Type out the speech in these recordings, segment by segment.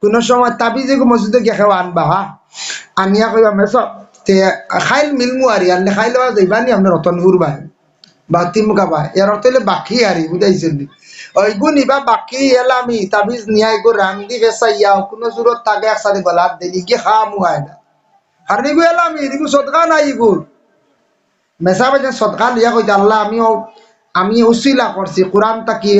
কোনো সময় তাবিজে মসজিদে গিয়ে খেওয়া আনবা হা আনিয়া কইবা মেস খাইল মিলমু আরি আনলে খাইল যাইবানি আপনার রতনপুর ভাই বা তিমুকা ভাই এর অর্থ হইলে বাকি আরি বুঝাইছেন ওইগু নিবা বাকি এলামি তাবিজ নিয়াই গো রাং দি ফেসাইয়া কোনো জুরত তাকে একসাথে গলাত দিলি গিয়ে খাওয়া মুহায় না আর নিগু এলামি নিগু সদকা নাই ইগু মেসা বাজে সদকা লিয়া কইতে আল্লাহ আমি উসিলা করছি কোরআন তাকি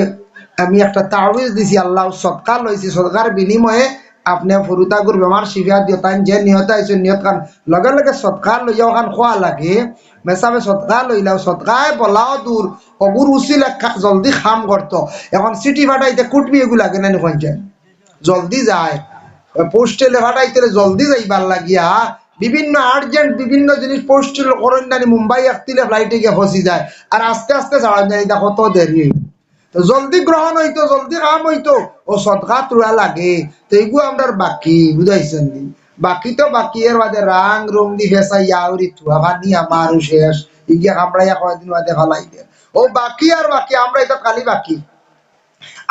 আমি একটা তাওয়িজ দিছি আল্লাহ সদকা লইছি সদকার বিনিময়ে আপনি ফুরুতাগুর বেমার শিফা দিও তাই যে নিহত আইছে নিহত খান লগে লগে সদকা লইয়া ওখান খোয়া লাগে মেসাবে সদকা লইলাও সদকায় বলাও দূর অগুর উসিলা জলদি খাম করতো এখন সিটি ফাটাইতে কুটবি এগুলো লাগে না পঞ্চায়েত জলদি যায় পোস্টেলে ফাটাইতে জলদি যাইবার লাগিয়া বিভিন্ন আর্জেন্ট বিভিন্ন জিনিস পোস্টেল করেন জানি মুম্বাই আসলে ফ্লাইটে গিয়ে ফসি যায় আর আস্তে আস্তে ছাড়া যায় দেখো তো দেরি তো জলদি গ্রহণ হইতো জলদি কাম হইতো ও সদকা তোলা লাগে তো এইগুলো আমরা বাকি বুঝাইছেন বাকি তো বাকি এর বাদে রাং রং দি ফেসাই আউরি তুয়া ভানি আমারও শেষ ইগিয়া কামড়াইয়া কয়দিন বাদে ফালাই দে ও বাকি আর বাকি আমরা এটা খালি বাকি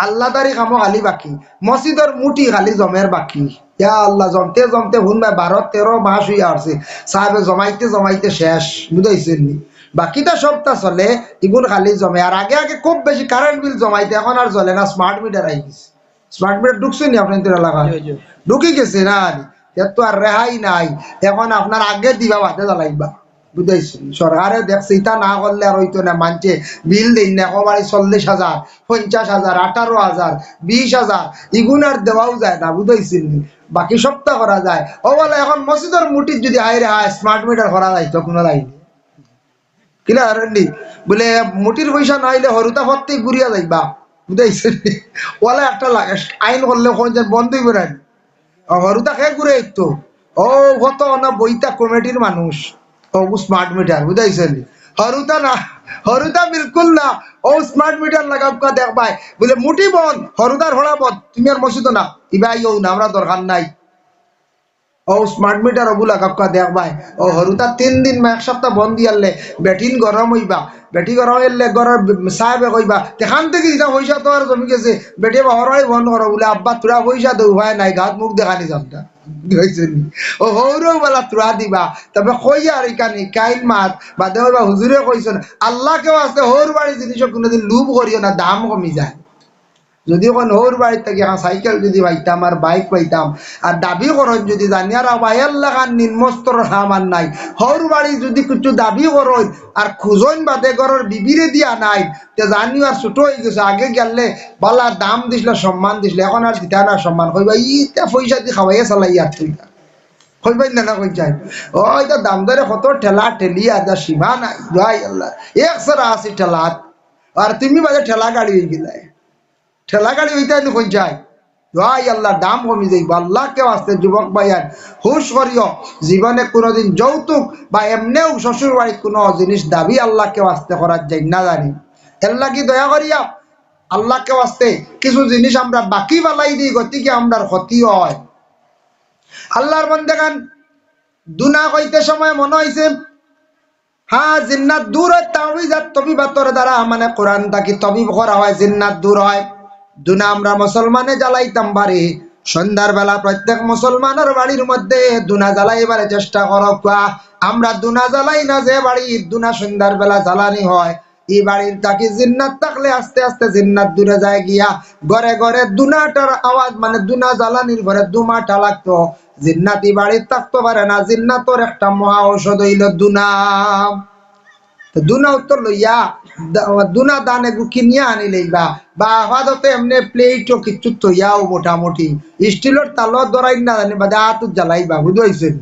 আল্লাহদারি কামো খালি বাকি মসজিদের মুঠি খালি জমের বাকি ইয়া আল্লাহ জমতে জমতে হুন ভাই 12-13 মাস হইয়া আসছে সাহেবে জমাইতে জমাইতে শেষ বুঝাইছেন নি বাকিটা সবটা চলে ইগুন খালি জমে আর আগে আগে খুব বেশি কারেন্ট বিল জমাইতে এখন আর চলে না স্মার্ট মিটার আই গেছে স্মার্ট মিটার ঢুকছে নি আপনার এলাকা ঢুকি গেছে না এত আর রেহাই নাই এখন আপনার আগে দিবা বাদে জ্বালাইবা বুঝাইছেন সরকারে দেখছে ইটা না করলে আর হইতো না মানছে বিল দিন না কবারে 40,000 50,000 18,000 20,000 ইগুন আর দেওয়াও যায় না বুঝাইছেন বাকি সপ্তাহ করা যায় ও বলে এখন মসজিদের মুটির যদি আইরে হয় স্মার্ট মিটার করা যায় তো কোনো লাইন কিনা আরেন্ডি বলে মুটির পয়সা না হইলে হরুতা ভর্তি ঘুরিয়া যাইবা বুঝাইছেন ওলা একটা লাগে আইন করলে বন্ধ হইবে না হরুতা খেয়ে ঘুরে তো ও কত না বইতা কমিটির মানুষ ও স্মার্ট মিটার বুঝাইছেন হরুতা না হরুতা বিলকুল না ও স্মার্ট মিটার লাগাবকা দেখবাই বলে মুটি বন হরুতার হড়া বন তুমি আর মসজিদ না ইবাই না আমরা দরকার নাই ও স্মার্ট মিটার ওগুলা কাপকা দেখবাই ও হরুতা 3 দিন বা 1 সপ্তাহ বন্ধ দিয়ালে বেটিন গরম হইবা বেটি গরম হইলে গরম সাহেবে কইবা তেখান থেকে যেটা পয়সা তো আর জমি গেছে বেটে হরাই বন্ধ করো বলে আব্বা তোরা পয়সা দেও ভাই নাই গাত মুখ দেখানি যামটা ও হৌরও বলা তোরা দিবা তবে কই আর এখানে কাইল মাত বা দেওয়া হুজুরে কইছেন আল্লাহ কেউ আছে হৌর বাড়ি জিনিস কোনোদিন লুভ করিও না দাম কমি যায় যদি কোন ওর বাড়ি থেকে সাইকেল যদি পাইতাম আর বাইক পাইতাম আর দাবি করেন যদি জানি আর আল্লাহ নিম্নস্তর সামান নাই হর বাড়ি যদি কিছু দাবি করেন আর খুঁজন বাদে ঘরের বিবিরে দিয়া নাই তে জানি আর ছোট হয়ে গেছে আগে গেলে বলা দাম দিছিল সম্মান দিছিল এখন আর দিতা না সম্মান কইবা ইটা পয়সা দিয়ে খাওয়াইয়া চালাই আর তুই কইবাই না কই যাই ও এটা দাম ধরে কত ঠেলা ঠেলি আর সীমা নাই ভাই আল্লাহ 180 ঠেলা আর তুমি বাজে ঠেলা গাড়ি হয়ে গেলে ঠেলা গাড়ি হইতে কোন যায় ভাই আল্লাহ দাম কমি যাইব আল্লাহ কেউ আসতে যুবক ভাইয়ার হুশ করিও জীবনে কোনোদিন যৌতুক বা এমনেও শ্বশুর বাড়ির কোনো জিনিস দাবি আল্লাহ কেউ আসতে করার যাই না জানি এর লাগি দয়া করিয়া আল্লাহ কেউ আসতে কিছু জিনিস আমরা বাকি বালাই দিই গতিকে আমরা ক্ষতি হয় আল্লাহর বন্দেগান দুনা কইতে সময় মনে হইছে হ্যাঁ জিন্নাত দূর হয় তাওয়িজ আর তবিবাতর দ্বারা মানে কোরআন তাকি তবিব করা হয় জিন্নাত দূর হয় দুনা আমরা মুসলমানে জ্বালাইতাম বাড়ি সন্ধ্যার বেলা প্রত্যেক মুসলমানের বাড়ির মধ্যে দুনা জ্বালাইবারে চেষ্টা করো আমরা দুনা জ্বালাই না যে বাড়ি দুনা সন্ধ্যার বেলা জ্বালানি হয় এই বাড়ির তাকি জিন্নাত থাকলে আস্তে আস্তে জিন্নাত দূরে যায় গিয়া ঘরে ঘরে দুনাটার আওয়াজ মানে দুনা জ্বালানির ঘরে দুমাটা লাগতো জিন্নাতি বাড়ির থাকতে পারে না জিন্নাতর একটা মহা ঔষধ হইল দুনা দুনা উত্তর লইয়া দুনা দানে কিনিয়া আনি লইবা বা আপাতত এমনি প্লেটও কিছু তৈয়াও মোটামুটি স্টিলের তালত ধরাই না জানি বাদে হাতত জ্বালাইবা বুঝাইছেন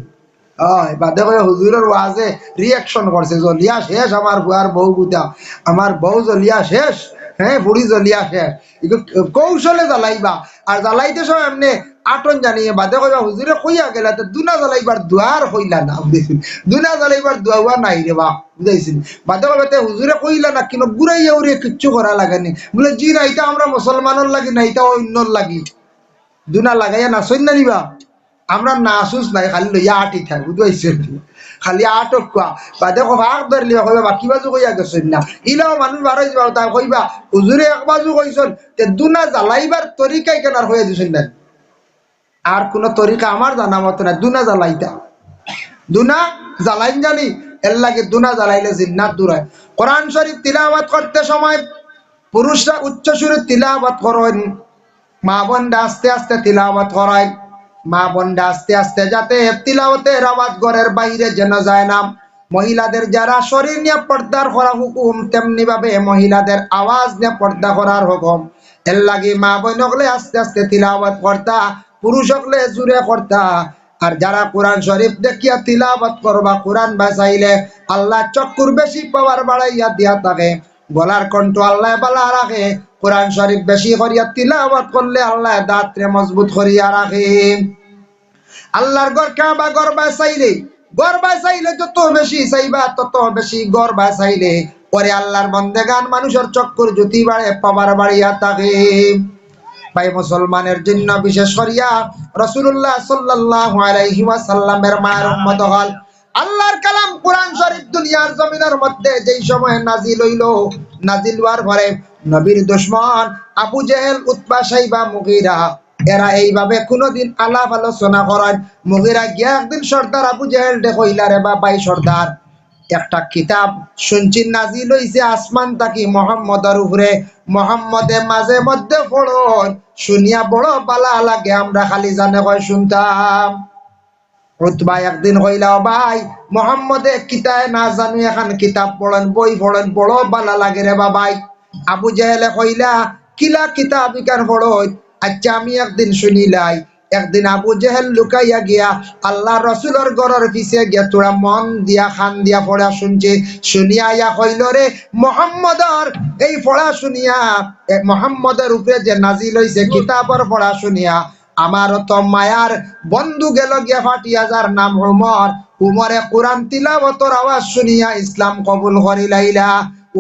বাদে করে হুজুরের ওয়াজে রিয়াকশন করছে জ্বলিয়া শেষ আমার বুয়ার বউ গুতা আমার বউ জ্বলিয়া শেষ হ্যাঁ বুড়ি জ্বলিয়া শেষ কৌশলে জ্বালাইবা আর জ্বালাইতে সব এমনি আটন জানিয়ে বাদে কইবা হুজুরে কইয়া গেলা তো দুনা জ্বালাইবার দুয়ার হইলা না বুঝেছেন দুনা জ্বালাইবার দুয়া নাই রে বা বুঝাইছেন বাদে কইতে হুজুরে কইলা না কিন্তু গুড়াইয়া উড়ে কিচ্ছু করা লাগেনি বলে জি না এটা আমরা মুসলমানের লাগি না এটা অন্যর লাগি দুনা লাগাইয়া নাচই না নিবা আমরা নাচুস নাই খালি লইয়া আটি থাক বুঝাইছেন খালি আটক কোয়া বাদে ভাগ ধরলি কইবা বাকি বাজু কইয়া গেছেন না ইলাও মানুষ বারো যাবা তা কইবা হুজুরে এক বাজু কইছেন তে দুনা জ্বালাইবার তরিকাই কেনার হয়ে দিছেন না আর কোন তরিকা আমার জানা মতো না। দুনা জ্বালাইতা, দুনা জ্বালাইন জানি, এর লাগে দুনা জ্বালাইলে জিন্নাত দূরায়। কোরআন শরীফ তিলাওয়াত করতে সময় পুরুষরা উচ্চ সুরে তিলাওয়াত করেন, মা বোনরা আস্তে আস্তে তিলাওয়াত করায়। মা বোনরা আস্তে আস্তে, যাতে তিলাওয়াতের আওয়াজ ঘরের বাইরে যেন যায় না। মহিলাদের যারা শরীর নিয়ে পর্দার করা হুকুম, তেমনি ভাবে মহিলাদের আওয়াজ নিয়ে পর্দা করার হুকুম। এর লাগে মা বোন হলে আস্তে আস্তে তিলাওয়াত করতা, পুরুষ হলে জুড়ে করতা। আর যারা কোরআন শরীফ দেখিয়া তিলাওয়াত করবা, কোরআন বাঁচাইলে আল্লাহ চক্ষুর বেশি পাওয়ার বাড়াইয়া দিয়া থাকে, গলার কণ্ঠ আল্লাহ বালা রাখে। কোরআন শরীফ বেশি করিয়া তিলাওয়াত করলে আল্লাহ দাঁতরে মজবুত করিয়া রাখে। আল্লাহর ঘর কাবা, ঘর বাঁচাইলে, ঘর বাঁচাইলে যত বেশি চাইবা তত বেশি ঘর বাঁচাইলে পরে আল্লাহর বন্দেগান মানুষের চক্ষুর জ্যোতি বাড়ে, পাওয়ার বাড়িয়া থাকে। ভাই মুসলমানের জন্য বিশেষ করিয়া রাসূলুল্লাহ সাল্লাল্লাহু আলাইহি ওয়াসাল্লামের মায়ের উম্মত হল আল্লাহর কালাম কোরআন শরীফ দুনিয়ার জমিনের মধ্যে যেই সময় নাজিল হইল, নাজিল হওয়ার পরে নবীর দুশমন আবু জেহেল, উতবা, সাইবা, মুগীরা এরা এইভাবে কোনদিন আলাপ আলোচনা করেন। মুগীরা গিয়া একদিন সর্দার আবু জেহেল ডে কইলা, রে বাবাই সর্দার, একটা কিতাব শুনছি নাজিল হইছে আসমান থাকি মুহাম্মদের উপরে, মুহাম্মদে মাঝে মধ্যে পড়ো, শুনিয়া বড় বালা লাগে, আমরা খালি জানে কয় শুনতাম। উতবা একদিন কইলা, ভাই মুহাম্মদে কিতায় না জানি এখন কিতাব পড়েন, বই পড়েন, বড় বালা লাগে রে বাবাই। আবু জেহেলে কইলা, কিলা কিতাব ইকার পড়ো? আচ্ছা আমি একদিন শুনিলাই, একদিন আবু জেহেল লুকাইয়া গিয়া আল্লাহ রসুলের ঘরের পিছে গিয়া তোরা মন দিয়া খান দিয়া পড়া শুনছে। শুনিয়া ইয়া কইল, রে মুহাম্মদর এই পড়া শুনিয়া, মুহাম্মদের উপরে যে নাজিল হইছে কিতাবর পড়া শুনিয়া আমার তো মায়ার বন্ধু গেল গিয়া ফাটিয়া, যার নাম উমর। উমরে কোরআন তিলাওয়াতের আওয়াজ শুনিয়া ইসলাম কবুল করিলাইলা।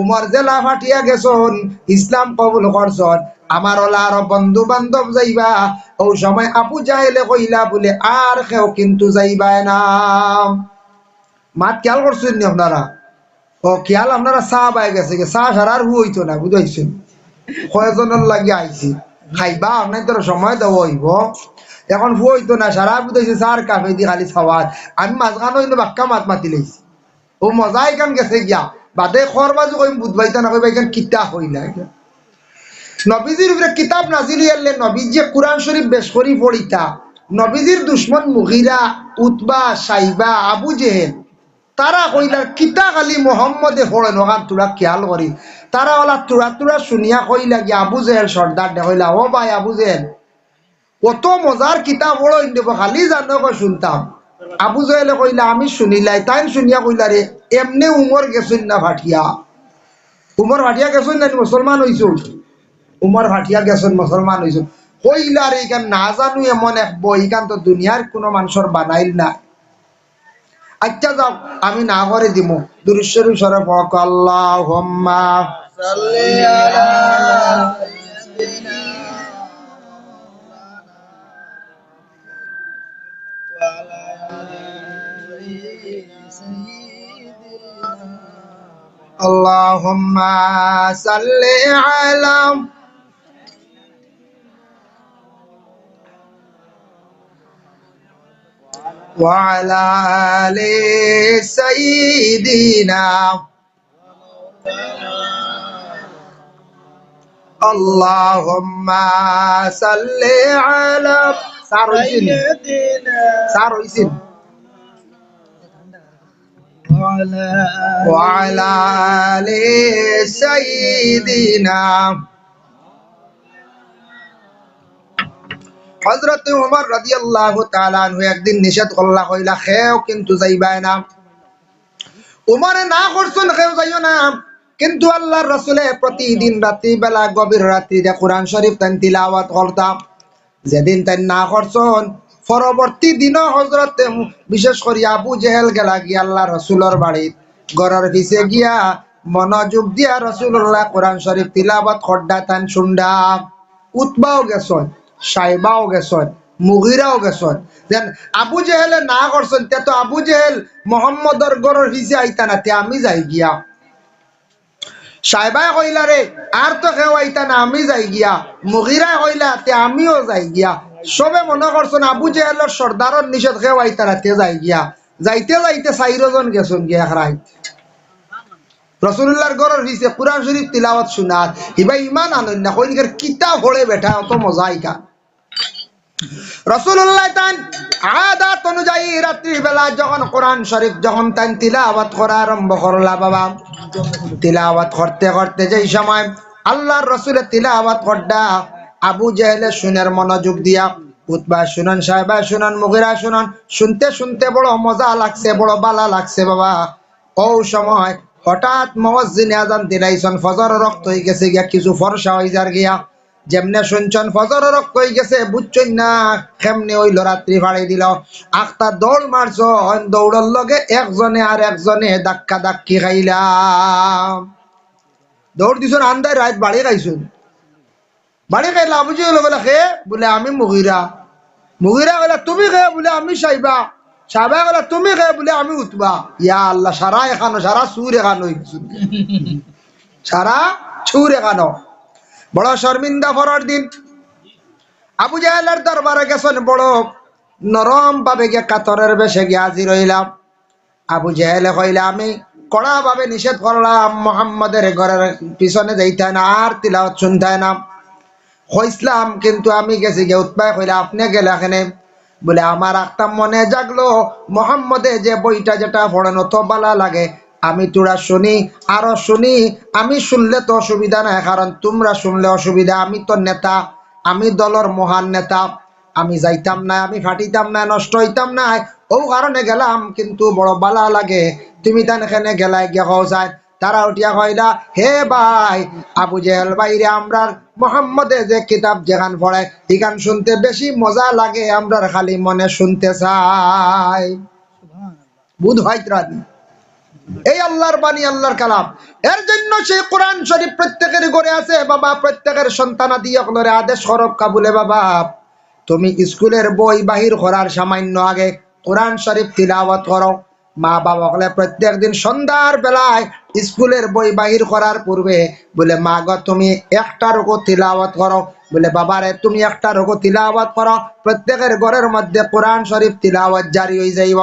উমর জেলা ফাটিয়া গেছন, ইসলাম কবুল করছন। আমার ওলা আরো বন্ধু বান্ধব যাইবা, ও সময় আবু জাহেলে কইলা বলে আর কেউ কিন্তু যাইবাই না। মাত খেয়াল করছেন নি আপনারা? ও খেয়াল আপনারা চা পাই গেছে, চা সারার হু হইতো না, বুঝাইছেন? কয়েকজনের লাগে আইছি খাইবা, আপনার তোর সময় দেওয়া হইব। এখন হু হইতো না, সারা বুঝাইছে চার কাপে দি খালি খাওয়ার। আমি মাঝখানে হইলে বাক্কা মাত মাতি লাইছি, ও মজা এখান গেছে গিয়া। বাদে খর বাজু কইম বুধবাইতা না কইবা এখান কিতা হইলা। নবীজির উপরে কিতাব নাজিল হইলে নবীজি কোরআন শরীফ বেশ করি পড়িতা। নবীজির দুশ্মন মুগীরা, উতবা, সাইবা, আবু জেহেল তারা কইলার কিতা খালি মোহাম্মদে পড়েন, ওখান তোরা খেয়াল করি। তারা ওলা তোরা তোরা শুনিয়া কইলা গিয়া আবু জেহেল সর্দার দে কইলা, ও ভাই আবু জেহেল কত মজার কিতাব পড়েন দেব, খালি জানো কই শুনতাম। আবু জেহেলে কইলা, আমি শুনিলাই। তাই শুনিয়া কইলা, রে এমনি উমর গেছুন না ভাটিয়া? উমর ভাটিয়া গেছুন না মুসলমান হইছ? উমর ভাটিয়া গেছেন মুসলমান হইছেন। কইলার এইখান না জানু এমন এক বই, এইখান তো দুনিয়ার কোনো মানুষের বানাইল না। আচ্ছা যাও, আমি না করে দিব। দুরূদ শরীফ সরে পড়ক, আল্লাহুম্মা সাল্লি আলা সাইয়্যিদিনা ওয়া আলা আলি সাইয়্যিদিনা। আল্লাহুম্মা সাল্লি আলা وعلى آل سيدنا اللهم صل على سيدنا وعلى آل سيدنا। হযরত ওমর রাদিয়াল্লাহু তাআলা আনহু একদিন নিষেধ করলা, কইলা খেও কিন্তু যাইবাই না। ওমরে না করছেন খেও যাইও না, কিন্তু আল্লাহর রাসূলে প্রতিদিন রাত্রি বেলা গভীর রাত্রিতে কোরআন শরীফ তান তিলাওয়াত করতাম। যেদিন তাই না করছেন, পরবর্তী দিনও হযরত বিশেষ করে আবু জেহেল গেলা গিয়া আল্লাহর রাসূলের বাড়িত ঘরের পিছে গিয়া মনোযোগ দিয়া রাসূলুল্লাহ কোরআন শরীফ তিলাওয়াত করডা তান শুনডা। উতবাও গেছন, সাইবাও গেছেন, মুগীরাও গেছেন। যেন আবু জেহেলে না করছেন, তে তো আবু জেহেল মোহাম্মদর গড়ের হিসে আইতা না, তে আমি যাই গিয়া। সাইবাই কইলা, রে আর তো কেউ আইতা না, আমি যাই গিয়া। মুগীরা কইলা, তে আমিও যাই গিয়া। সবে মনে করছেন আবু জেহেলের সর্দারর নিষেধ খেয়ে আইতা রাতে যাই গিয়া যাইতে যাইতে 4 জন গেছেন গিয়া রাত রাসূলুল্লাহর ঘরের নিচে কুরআন শরীফ তিলাওয়াত শুনাত ইবা ইমান আনন না কইনিকার কিতাব পড়ে বেটা অত মজা আইকা রাসূলুল্লাহ তান আদাত অনুযায়ী রাত্রি বেলা যখন কোরআন শরীফ যখন তান তিলাওয়াত করা আরম্ভ করলা বাবা তিলাওয়াত করতে করতে যেই সময় আল্লাহর রাসূলের তিলাওয়াত করডা আবু জেহেল শুনের মনোযোগ দিয়া উতবা শুনান সাহেবা শুনান মুগিরা শুনান শুনতে শুনতে বড় মজা লাগছে বড় ভালো লাগছে বাবা ও সময় হঠাৎ মুয়াজ্জিন আযান দিলাইছেন ফজর রক্ত হয়ে গেছে গিয়া কিছু ফরসা হই যার গিয়া যেমনে শুনছেন ফজর রক্ত হয়ে গেছে বুঝছেন না কেমনে ওই রাত্রি ফাড়াই দিল আখতা দৌড় মারছো দৌড়ার লগে একজনে আর একজনে ধাক্কা ধাক্কি খাইলাম দৌড় দিছুন আন্দায় রাত বাড়ি খাইছুন বাড়ি খাইলা বুঝি হলো বলে খে বলে আমি মুগিরা মুগিরা বলে তুমি খে বলে আমি সাইবা সাবা বলে তুমি খে বলে আমি উঠবা ইয়া আল্লাহ সারা এখানো সারা সুর এখানো সারা ছুর এখানো বড় শর্মিন্দা ফরার দিন আবু জাহেলের দরবারে গেছেন বড় নরম ভাবে গিয়ে কাতরের বেশে গিয়ে হাজির হইলাম আবু জাহেলে কইলা আমি কড়া ভাবে নিষেধ করলাম মুহাম্মাদের ঘরের পিছনে যাইতে না আর তিলাওয়াত শুনতে না কইসলাম কিন্তু আমি গেছি গিয়ে উৎপায় কইলা আপনি গেলে এখানে বলে আমার একটা মনে জাগলো মুহাম্মদে যে বইটা যেটা পড়ানো তো ভালো লাগে আমি তোরা শুনি আরো শুনি আমি শুনলে তো অসুবিধা নাই কারণ তোমরা শুনলে অসুবিধা আমি তো নেতা আমি দলের মহান নেতা আমি যাইতাম না আমি ফাটিতাম না নষ্ট হইতাম না ও কারণে গেলাম কিন্তু বড় ভালো লাগে তুমি তান এখানে গেলাই গিয়ে খাও যায় তারা উঠিয়া কইলা হে ভাই আবু জেহেল ভাইরে আমরা মুহাম্মদে যে কিতাব যেখান পড়ে এখান শুনতে বেশি মজা লাগে আমরা খালি মনে শুনতে চাই বুধ ভাইত্রাদি এই আল্লাহর বাণী আল্লাহর কালাম এর জন্য সেই কোরআন শরীফ প্রত্যেকের ঘরে আছে বাবা প্রত্যেকের সন্তানাদি সকলের আদেশ করক কাবুলে বাবা তুমি স্কুলের বই বাহির করার সামান্য আগে কোরআন শরীফ তিলাওয়াত করো মা বাবা বলে প্রত্যেক দিন সন্ধ্যার বেলায় স্কুলের বই বাহির করার পূর্বে বলে মা গো তুমি একটা রকম তিলাওয়াত করো বলে বাবারে তুমি একটা রকম তিলাওয়াত করো প্রত্যেকের ঘরের মধ্যে কোরআন শরীফ তিলাওয়াত জারি হয়ে যাইব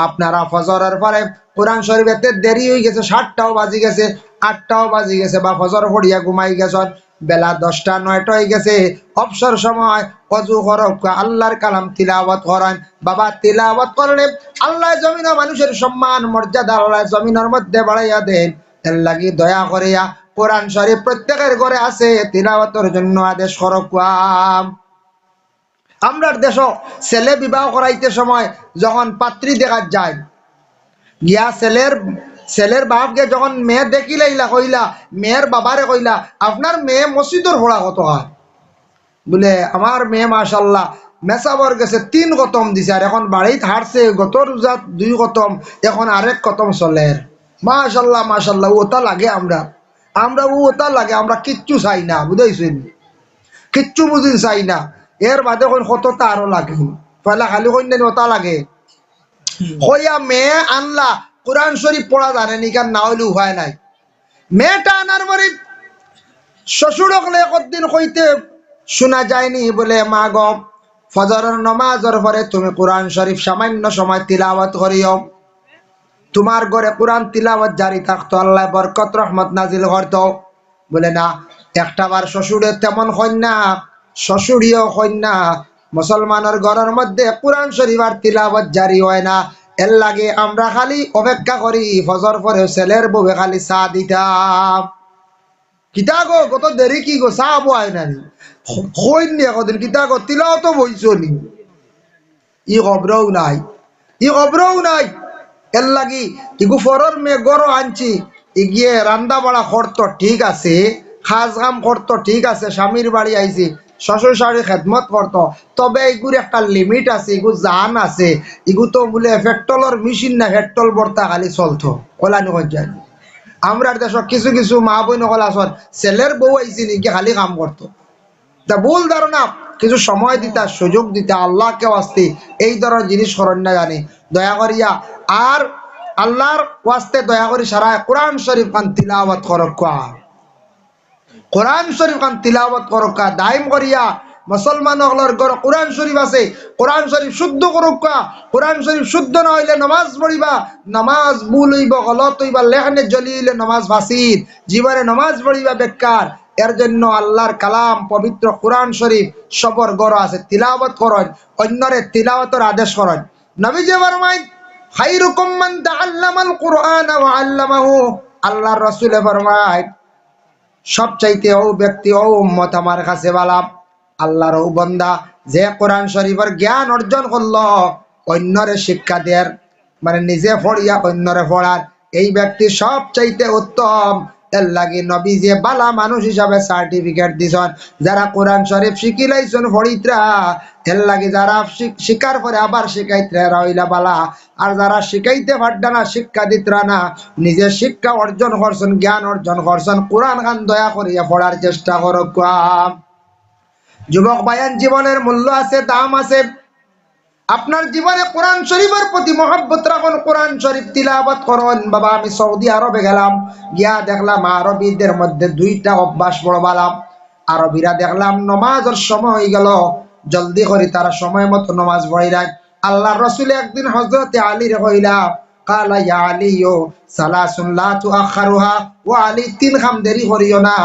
আপনারা ফজরের পরে কোরআন শরীফেতে দেরি হয়ে গেছে 7টাও বাজি গেছে 8টাও বাজি গেছে বা ফজর পড়িয়া ঘুমাই গেছেন বেলা 10টা 9টা হয়ে গেছে অবসর সময় ওযু করো আল্লাহর কালাম তিলাওয়াত করেন বাবা তিলাওয়াত করলে আল্লাহ জমিন মানুষের সম্মান মর্যাদা আল্লাহ জমিনের মধ্যে বাড়াইয়া দেন এর লাগি দয়া করিয়া কোরআন শরীফ প্রত্যেকের ঘরে আছে তিলাওয়াতের জন্য আদেশ করো আমরা দেশ ছেলে বিবাহ করাইতে সময় যখন পাত্রী দেখা যায় গিয়া ছেলের বাপকে যখন মেয়ে দেখি লাইলা কইলা মেয়ের বাবারে কইলা আপনার মেয়ে মসজিদের ভোড়া কত হয় বলে আমার মেয়ে মাশাল্লাহ মেসাবর গেছে 3 খতম দিছে আর এখন বাড়িতে হারছে গত রোজা 2 খতম এখন আরেক খতম চলে মাশাল্লাহ মাশাল্লাহ ওটা লাগে আমরা ওটা লাগে আমরা কিচ্ছু চাই না বুঝাইছেন কিচ্ছু বুঝিন চাই না এর বাদে কোন কতটা আরো লাগে পয়লা খালি কইনা ওটা লাগে হইয়া মেয়ে আনলা কোরআন শরীফ পড়া জানে নি কারণ না হইলে উপায় নাই মেয়েটা আনার পরে শ্বশুর হলে একদিন কইতে শোনা যায়নি বলে মা গো ফজরের নামাজের পরে তুমি কোরআন শরীফ সামান্য সময় তিলাওয়াত করিও তোমার ঘরে কোরআন তিলাওয়াত জারি থাকতো আল্লাহ বরকত রহমত নাজিল করতো বলে না একটাবার শ্বশুরে তেমন কন্যা শ্বশুরিও কন্যা মুসলমানের ঘরের মধ্যে কোরআন শরীফ আর তিলাওয়াত জারি হয় না এর লাগে আমরা খালি অপেক্ষা করি ফজর পরে ছেলের বউে খালি চা দিতাম কিতা গো কত দেরি কি গো চা বয় না কইনি একদিন কিতা গো তিলাও তো বইছো নি ই খবরও নাই এর লাগি ইগু ফরর মে গরো আনছি ইগিয়ে রান্দা বাড়া করতো ঠিক আছে খাস কাম করতো ঠিক আছে স্বামীর বাড়ি আইছি শ্বশুর শাশুড়ি খেদমত করতো তবে এগুর একটা লিমিট আছে এগু জান আছে এগু তো বলে পেট্রোলের মেশিন না পেট্রোল ভর্তা খালি চলতো কলানি যায় আমরা দেশ কিছু কিছু মা বোন কলা আসন ছেলের বউ আইছি নাকি খালি কাম করতো তা ভুল ধারণা কিছু সময় দিতা সুযোগ দিতা আল্লাহকে ওয়াস্তে এই ধরনের জিনিস করেন না জানি দয়া করিয়া আর আল্লাহর ওয়াস্তে দয়া করি সারা কোরআন শরীফ খান তিলাওয়াত করক কোরআন শরীফ খান তিলাওয়াত করক দাইম করিয়া মুসলমান হলর ঘর কোরআন শরীফ আছে, কোরআন শরীফ শুদ্ধ করুক। কোরআন শরীফ শুদ্ধ না হইলে নামাজ পড়িবা, নামাজ ভুল হইব, গলত হইবা, লেখনে জ্বলি হইলে নামাজ ফাসিদ, জীবনে নামাজ পড়িবা বেকার। এর জন্য আল্লাহর কালাম পবিত্র কোরআন শরীফ সবর গড় আছে, তিলাওয়াত করেন, অন্যরে তিলাওয়াতের আদেশ করেন। নবীজি ফরমায় খায়রুকুম মান তাআল্লামাল কুরআন ওয়া আল্লামাহু, আল্লাহর রাসূল ফরমায় সবচাইতে ও ব্যক্তি ও উম্মত আমার কাছে বালা, আল্লাহর ও বান্দা যে কোরআন শরীফের জ্ঞান অর্জন করলো, অন্যরে শিক্ষা দেয়ার মানে নিজে পড়িয়া অন্যরে পড়ার, এই ব্যক্তি সবচাইতে উত্তম। এর লাগি নবী যে বালা মানুষ হিসাবে সার্টিফিকেট দিছেন, যারা কোরআন শরীফ শিখি লাইছেন ফরিত্রা, এর লাগি যারা শিকার পরে আবার শিখাইতে রইলা বালা, আর যারা শিখাইতে পারডা না, শিক্ষা দিতরা না, নিজে শিক্ষা অর্জন করছেন, জ্ঞান অর্জন করছেন, কোরআন গান দয়া করিয়া পড়ার চেষ্টা করো। যুবক বায়ান, জীবনের মূল্য আছে, দাম আছে। আপনার জীবনে কোরআন শরীফের প্রতি মহব্বত রাখুন, কোরআন শরীফ তিলাওয়াত করুন। বাবা আমি সৌদি আরবে গেলাম, গিয়া দেখলাম আরবিদের মধ্যে দুইটা অভ্যাস বড় বালাম। আরবিরা দেখলাম নমাজের সময় হয়ে গেল, জলদি করে তারা সময় মতো নমাজ পড়িলেন। আল্লাহ রসুল একদিন হযরতে আলী রে কইলা, কালা ইয়া আলীও সালাসুন লা তুআখারুহা, ও আলী তিন খাম দেরি করিও না।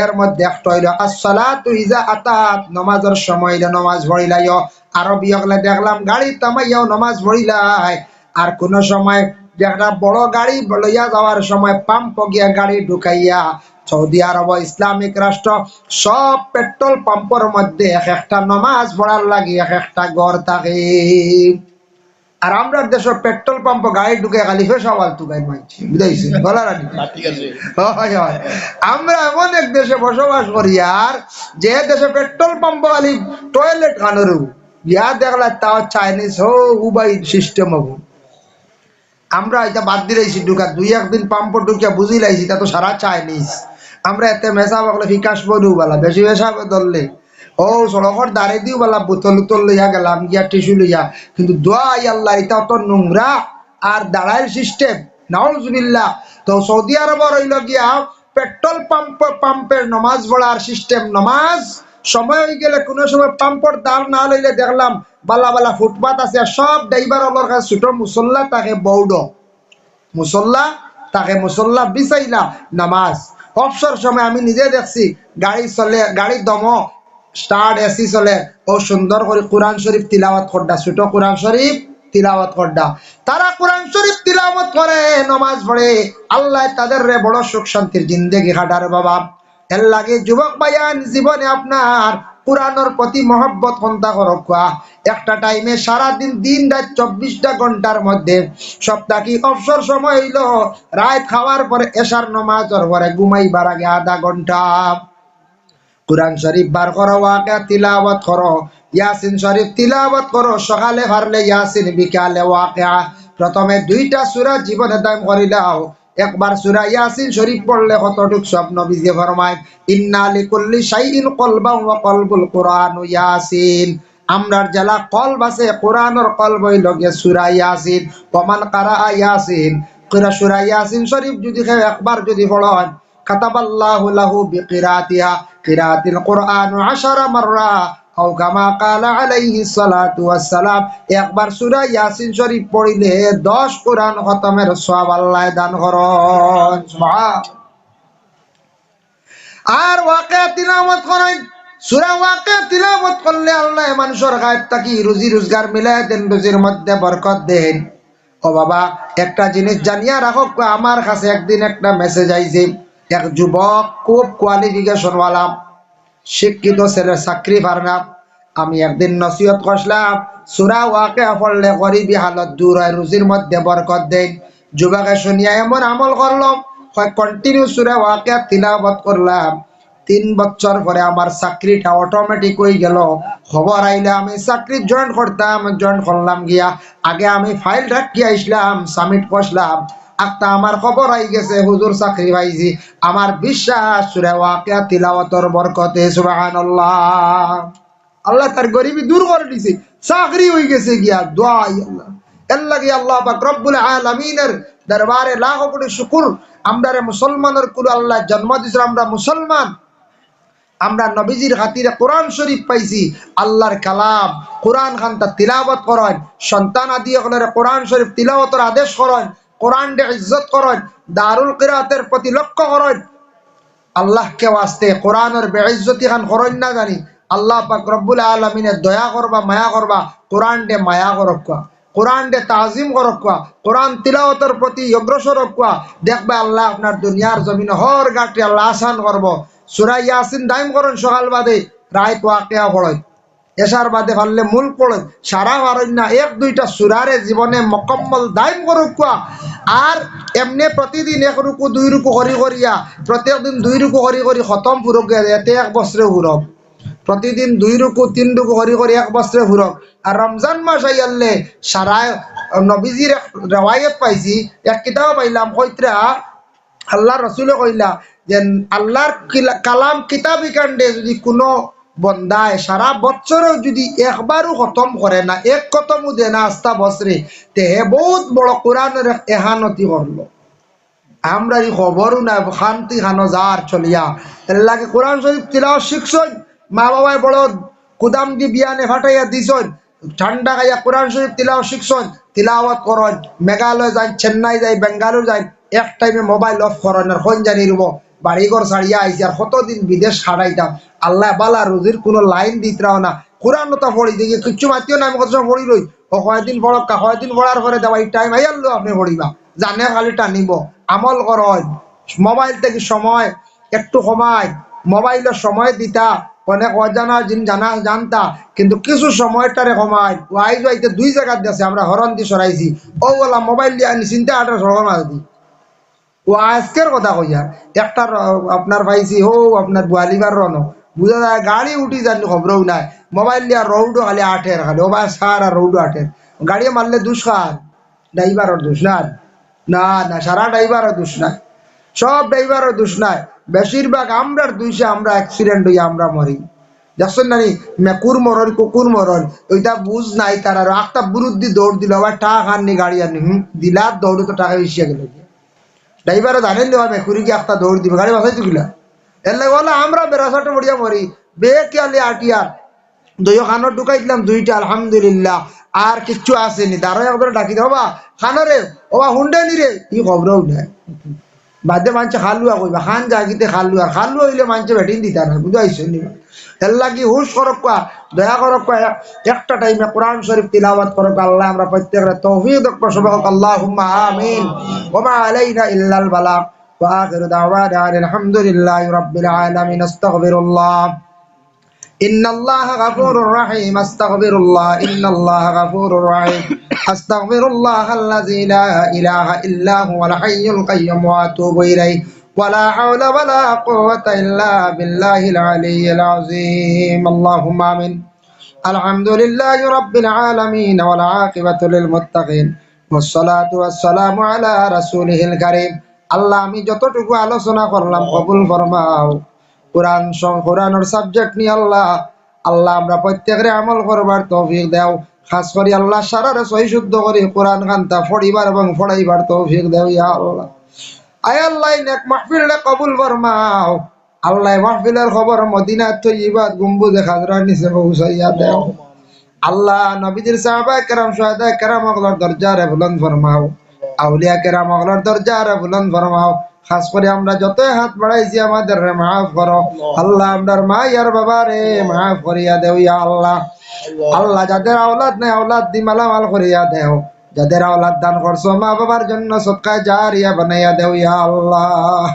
এর মধ্যে একটা হইল আসসালাতু ইজা আতাত, নমাজের সময় হইলে নমাজ পড়িলাইও। আরবি হলে দেখলাম গাড়ি থামাইয়াও নমাজ পড়িলাই, আর কোন সময় একটা বড় গাড়ি লইয়া যাওয়ার সময় পাম্প গিয়া গাড়ি ঢুকাইয়া। সৌদি আরব ইসলামিক রাষ্ট্র, সব পেট্রোল পাম্পের মধ্যে এক একটা নমাজ পড়ার লাগি এক একটা ঘর থাকে। আর আমরা দেশে পেট্রোল পাম্প গাড়ি ঢুকে খালি সওয়াল তুগাই মাইছি, বুঝাইছে গলার আনি। আমরা এমন এক দেশে বসবাস করি, আর যে দেশে পেট্রোল পাম্প খালি টয়লেট খানোরও ইয়া দেখলা তাও চাইনিজ হো উবাই সিস্টেম হবো। আমরা এটা বাদ দিলাইছি ঢুকা, দুই একদিন পাম্প ঢুকিয়া বুঝি লাইছি তা তো সারা চাইনিজ। আমরা এতে মেসা বকলে ফিকাস বলু বলা, বেশি মেসা ধরলে ও সড়কর দাঁড়িয়ে দিও বলা, বোতল উতল লইয়া গেলাম গিয়া টিস্যু লইয়া, কিন্তু দোয়া আল্লাহ এটা তো নোংরা আর দাঁড়াইল সিস্টেম, নাউজুবিল্লাহ। তো সৌদি আরবের হইল গিয়া পেট্রোল পাম্পের নমাজ পড়ার সিস্টেম, নমাজ সময় হয়ে গেলে কোনো সময় পাম্পর দাঁড় না লইলে দেখলাম বালা বালা ফুটপাত আছে, সব ড্রাইভার ওর কাছে ছোট মুসল্লা তাকে বৌড মুসল্লা তাকে মুসল্লা বিছাইলা নামাজ। অবসর সময় আমি নিজে দেখছি গাড়ি চলে, গাড়ি দম স্টার্ট এসি চলে, ও সুন্দর করে কোরআন শরীফ তিলাওয়াত করডা, ছোট কোরআন শরীফ তিলাওয়াত করডা। তারা কোরআন শরীফ তিলাওয়াত করে, নমাজ পড়ে, আল্লাহ তাদের রে বড় সুখ শান্তির জিন্দেগি কাটার বাবা। এর লাগে যুবক ভাইয়ান, জীবনে আপনার কোরআনের প্রতি মহব্বত কোনটা করক। একটা টাইমে সারাদিন দিন রাত 24টা ঘন্টার মধ্যে সপ্তাহে অবসর সময় হইল রাত খাওয়ার পরে এশার নামাজের পরে ঘুমাইবার আগে আধা ঘন্টা কোরআন শরীফ বার করো, ওয়াকিয়া তিলাওয়াত করো, ইয়াসিন শরীফ তিলাওয়াত করো। সকালে পারলে ইয়াসিন, বিকালে ওয়াকিয়া। প্রথমে দুইটা সূরা জীবনে দাম করিলাও। একবার সূরা ইয়াসিন শরীফ পড়লে কতটুক সব নবীজি ফরমায়, ইন্না লিকুল্লি শাইইন কলবান ওয়া কলবুল কুরআনু ইয়াসিন। আমরার জেলা কলব আছে, কোরআনের কলব হইল গিয়ে সূরা ইয়াসিন। ওমান কারা ইয়াসিন, সূরা ইয়াসিন শরীফ যদি কেউ একবার যদি পড়েন, কাতাবাল্লাহু লাহু বিকিরাতিহা কিরাতিল কুরআন 10 মাররা আও কামা ক্বালা আলাইহিস সালাতু ওয়াস সালাম। একবার সূরা ইয়াসিন শরীফ পড়িলে 10 কোরআন খতমের সওয়াব আল্লাহ দান করেন। সুবহান। আর ওয়াকিয়া তিলাওয়াত করেন, সূরা ওয়াকিয়া তিলাওয়াত করলে আল্লাহ মানুষের গায়েব থাকি রুজি রোজগার মিলাই দেন, রুজির মধ্যে বরকত দেন। ও বাবা, একটা জিনিস জানিয়া রাখো, আমার কাছে একদিন একটা মেসেজ আইছে, এক যুবক খুব কোয়ালিফিকেশন ওয়ালা শিক্ষিত ছেলে, চাকরি পার না। আমি একদিন নসিহত করলাম, সূরা ওয়াকিয়া পড়লে গরিবি হালত দূর হয়, রুজির মধ্যে বরকত দেন। যুবকে শুনিয়া এমন আমল করলাম, কন্টিনিউ সূরা ওয়াকিয়া তিলাওয়াত করলাম। 3 বছর পরে আমার চাকরিটা অটোমেটিক হয়ে গেল। খবর আইলে আমি চাকরি জয়েন করতাম, জয়েন করলাম গিয়া। আগে আমি ফাইল রাখিয়া আসলাম, সাবমিট করলাম, আত্মা আমার খবর আই গেছে হুজুর চাকরি পাইছি। আমার বিশ্বাস সূরা ওয়াকিয়া তিলাওয়াতের বরকতে, সুবহানাল্লাহ, আল্লাহ তার গরিবি দূর করে দিয়েছে, চাকরি হয়ে গেছে গিয়া। দোয়া আল্লাহ, এর লাগে আল্লাহ পাক রব্বুল আলামিনের দরবারে লাখো কোটি শুকর। আমরা মুসলমানের কুল আল্লাহ জন্ম দিয়েছে, আমরা মুসলমান। আমরা নবীজির খাতিরে কোরআন শরীফ পাইছি, আল্লাহর কালাম কোরআন খানটা তিলাওয়াত করেন, সন্তান আদি হলে কোরআন শরীফ তিলাওয়াতের আদেশ করেন, কোরআন দে ইজ্জত করেন, দারুল কিরাতের প্রতি লক্ষ্য করেন। আল্লাহকে ওয়াস্তে কোরআনের বেইজ্জতি খান করেন না জানি, আল্লাহ পাক রব্বুল আলামিনের দয়া করবা মায়া করবা, কোরআন দে মায়া করবা, কোরআন দে তাজিম করবা, কোরআন তিলাওয়াতের প্রতি অগ্রসর হবা, দেখবে আল্লাহ আপনার দুনিয়ার জমিনে হর গাটি আল্লাহ আসান করব। সূরা ইয়াসিন দাইম করেন সকাল বাদে, রাত ওয়াকিয়া পড়েন, এশার বাদে পারলে মূল পড়েন, সারা পারেন না এক দুইটা সূরারে জীবনে মুকম্মল দাইম করবা। আর এমনি প্রতিদিন এক রুকু দুই রুকু করি করিয়া প্রত্যেকদিন দুই রুকু করি করি খতম ফুরক এতে এক বছরে ফুরক, প্রতিদিন দুই রুকু তিন রুকু করি করি এক বছরে ফুরক। আর রমজান মাস আইয়ালে সারা নবীজির রেওয়ায়ত পাইছি, এক কিতাব পাইলাম কইত্রা আল্লাহ রসুলে কইলা যে আল্লাহর কালাম কিতাবি কাণ্ডে যদি কোনো বন্দায় সারা বছরেও যদি একবারও খতম করে না, এক খতমও দে না আস্তা বছরে, তে বহুত বড় কোরআনের এহানতি করলো। আমরা এই খবরও না শান্তি খানো যার চলিয়া এর লাগে কোরআন শরীফ তিলাওয়াত শিখছই, মা বাবায় বড় কুদাম দি বিয়ানে ফাটাইয়া দিছন, ঠান্ডা খাইয়া কোরআন শরীফ তিলাওয়াত শিখছন, তিলাওয়াত করেন, মেঘালয় যাই, চেন্নাই যাই, বেঙ্গালুরু যাই, এক টাইমে মোবাইল অফ করেন, আর কোন জানি রুব বাড়িঘর ছাড়িয়া আইসি, আর কতদিন বিদেশ খাড়াইতাম, আল্লাহ বালা রুজির কোনো লাইন দিতরাও না, কোরআন তো পড়ি দেখি কিচ্ছু মাতিও না, আমি কত সময় পড়ি রই, ও কয়দিন পড়ক, কয়দিন পড়ার পরে দেওয়া এই টাইম আইয়ালো আপনি পড়িবা, জানে খালি টানিব, আমল করেন। মোবাইল থেকে সময় একটু সময় মোবাইলের সময় দিতা, অনেক অজানা জিন জানা জানতা, কিন্তু কিছু সময়টারে সময় ওয়াই যাইতে দুই জায়গার দিয়েছে, আমরা হরন দিয়ে সরাইছি, ও বলা মোবাইল দিয়ে আনি চিন্তা আটা সরল মাছ দি, ও আজকের কথা কইয়া একটা আপনার পাইছি হো আপনার বুয়ালিবার রন বুঝা যায়, গাড়ি উঠি জানি খবরও নাই, মোবাইল দিয়া রৌডো খালি আঠের খালি ও বা সারা রৌডো আঠের, গাড়ি মারলে দুষ খান, ড্রাইভারের দোষ না, না না সারা ড্রাইভারের দোষ নাই, সব ড্রাইভারের দোষ নাই, বেশিরভাগ আমরার দোষে আমরা অ্যাক্সিডেন্ট হইয়া আমরা মরি। দেখছেন নানি মেকুর মরণ কুকুর মরণ ওইটা বুঝ নাই তার, আর একটা বুরুদ্দি দৌড় দিল আবার টাকা আননি গাড়ি আনি দিলার দৌড়ে তো টাকা বেশি গেল, ড্রাইভারও জানেন না মেকুরি কি একটা দৌড় দিবে গাড়ি বাসাইতে গিলা, এর লাগে বলে আমরা বেড়াসাটা মরিয়া মরি বে কেয়ালি আটিয়ার দইও খানোর ঢুকাই দিলাম দুইটা আলহামদুলিল্লাহ, আর কিচ্ছু আসেনি, দাঁড়াই একবার ডাকি দেবা খানোরে ওবা হুন্ডে নি রে, ই খবরও নাই, বাদে মানছে খালুয়া কইবা, খান জাগিতে খালুয়া, খালুয়া হইলে মানছে বেটিন দিতা না, বুঝতে পারছো নি, এর লাগি হুশ করক দয়া করক, একটা টাইমে কোরআন শরীফ তিলাওয়াত করক, আল্লাহ আমরা প্রত্যেকরে তৌফিক দাও সবাক, আল্লাহুম্মা আমিন, ওয়া মা আলাইনা ইল্লাল বালাগ, ওয়া আখিরু দাওয়ানা আলহামদুলিল্লাহি রাব্বিল আলামিন, আস্তাগফিরুল্লাহ, ইন্নাল্লাহা গাফুরুর রহিম, আস্তাগফিরুল্লাহ, ইন্নাল্লাহা গাফুরুর রহিম, আস্তাগফিরুল্লাহাল্লাযী লা ইলাহা ইল্লা হুয়াল হাইয়ুল কাইয়্যুম ওয়া আতুবু ইলাইহি, ওয়ালা হাওলা ওয়ালা কুওয়াতা ইল্লা বিল্লাহিল আলিয়্যিল আযীম, আল্লাহুম্মা আমিন। আলহামদুলিল্লাহি রাব্বিল আলামিন ওয়াল আকিবাতু লিল মুত্তাকিন, ওয়াসসালাতু ওয়াসসালামু আলা রাসূলিহিল কারীম। আল্লাহ আমি যতটুকু আলোচনা করলাম কবুল ফরমাও, কোরআনের সাবজেক্ট নিয়ে আল্লাহ আল্লাহ আমরা প্রত্যেকের আমল করবার তৌফিক দাও, খাস করে আল্লাহ সারারে সহি শুদ্ধ করে কোরআন খানটা পড়িবার এবং পড়াইবার তৌফিক দাও ইয়া আল্লাহ। আয় আল্লাহ নেক মাহফিলটা কবুল ফরমাও, আল্লাহ মাহফিলের খবর মদিনা তৈয়্যিবাত গম্বুজে খাজরার নিচে পৌঁছাইয়া দাও, আল্লাহ নবীজির সাহাবায়ে কেরাম শুহাদায়ে কেরাম ওগুলোর দরজারে বুলন্দ ফরমাও, আউলিয়া কেরাম ওগুলোর দরজারে বুলন্দ ফরমাও, খাস করে আমরা যত হাত বাড়াইছি আমাদের মাফ করো আল্লাহ, আমরার মা আর বাবা রে মাফ করিয়া দেও ইয়া আল্লাহ। আল্লাহ যাদের আওলাদ নাই আওলাদ দি মালামাল করিয়া দেও, যাদের আওলাদ দান করছো মা বাবার জন্য সদকায়ে জারিয়া বানাইয়া দেও ইয়া আল্লাহ।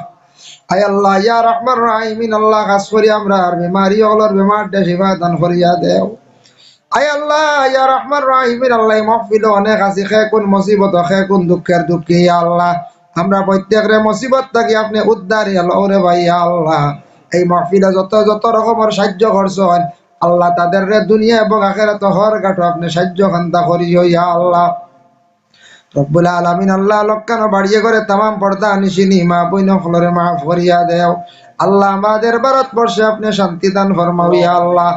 আয় আল্লাহ ইয়া রহমান রাহিমিন, আল্লাহ খাস করে আমরা আর বিমারি ওগুলোর বিমার দে শিফা দান করিয়া দেও। আয় আল্লাহ ইয়া রহমান রাহিমিন, আল্লাহ মাহফিল অনেক আছে, খে কোন মুসিবত খে কোন দুঃখের দুঃখী ইয়া আল্লাহ, আমরা প্রত্যেকের মুসিবত থাকি আপনি উদ্ধার রে ভাই ইয়া আল্লাহ। এই মাহফিলে যত যত রকমের সাহায্য করছেন আল্লাহ, তাদের দুনিয়া এবং আখিরাতে হর গাটো আপনি সাহায্য খান্তা করিও ইয়া আল্লাহ রব্বুল আলামিন। আল্লাহ লক্কানো বাড়িয়ে করে তামাম পর্দা নিশিনি মা বইন ফলরে মাফ করিয়া দেও আল্লাহ, আমাদের ভারতবর্ষে আপনি শান্তি দান ফরমাও ইয়া আল্লাহ।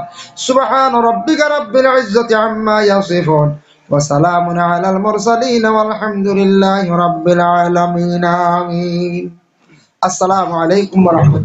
সুবহান রাব্বিকা রাব্বিল ইজ্জাতি আম্মা ইয়াসিফুন ওয়া সালামুন আলাল মুরসালিন ওয়ালহামদুলিল্লাহি রাব্বিল আলামিন, আমিন। আসসালামু আলাইকুম ওয়া রাহমাতুল্লাহ।